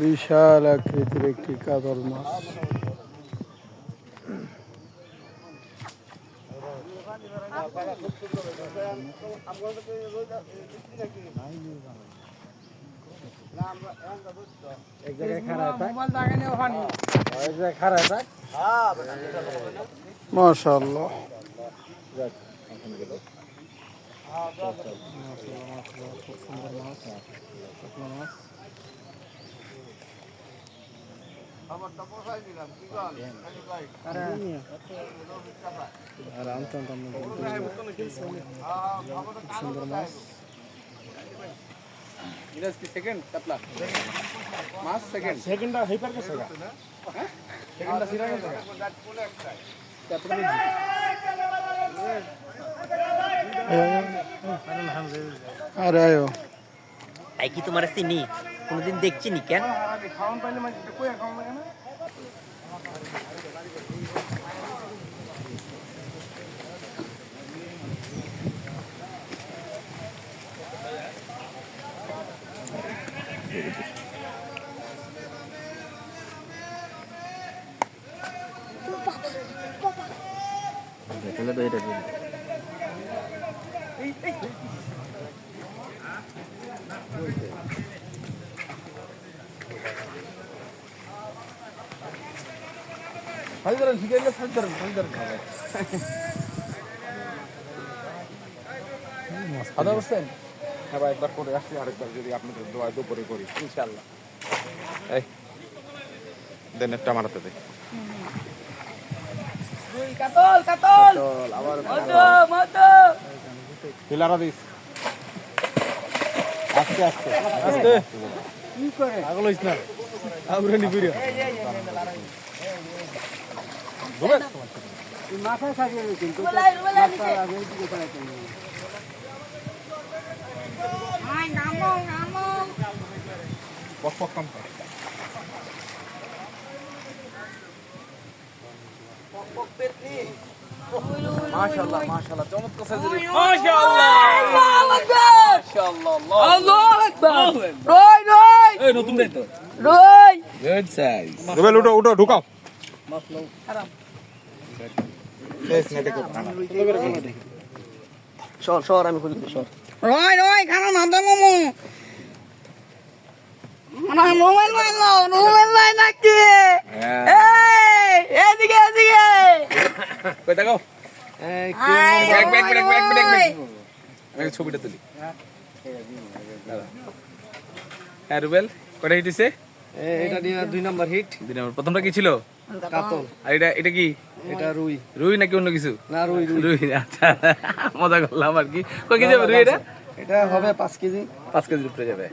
বিশাল আকৃতির একটি কাতল মাছ। মাশাআল্লাহ। খুব সুন্দর মাছ। সুন্দর মাছ। সেকেন্ড কাতলা মাছ সেকেন্ডটা হেপার গেছে গা হ্যাঁ সেকেন্ডটা সিরা গেছে আরে আয়ো আই কি তোমার চিনি কোনদিন দেখছি নি কেন খাওয়ান পাইলে মানে কই খাওয়ান লাগে না দেখলে তো এটা দিন হালদার শিখাইলে হালদার খাবে খাওয়া করছেন হ্যাঁ ভাই একবার করে আসছি আরেকবার যদি আপনাদের দোয়া দুপুরে করি ইনশাআল্লাহ এই দেন একটা মারাতে দে কাতল কাতল আবার মতো হিলারা দিস আস্তে আস্তে আস্তে কি করে আগল হইছ না আগুরে নি কইরা ধরে মাথায় থাকিয়ে কিন্তু মাথা আগে দিকে পাইতে আই নামো নামো বক বক কাম মাশাআল্লাহ মাশাআল্লাহ চমৎকার সাইজের মাশাআল্লাহ মাশাআল্লাহ আল্লাহু আকবার রই রই এই নতুন দেই তো রই গুড সাইজ রুবেল উঠো উঠো ঢুকাও মাছ নাও আরাম শেষ না দেখো সর সর আমি খুলি সর রই রই খানা নাম দাও মামু না মোবাইল লাই নাকি এই এদিকে এদিকে কই দেখাও আমি ছবিটা তুলি হ্যাঁ রুবেল কয়টা হিট দিছে এটা দিয়ে 2 নাম্বার হিট দুই নম্বর প্রথমটা কি ছিল কাতল আর এটা কি এটা রুই রুই নাকি অন্য কিছু না রুই রুই আচ্ছা মজা করলাম আর কি কয় কেজি হবে রুই এটা এটা হবে 5 কেজি 5 কেজির উপরে যাবে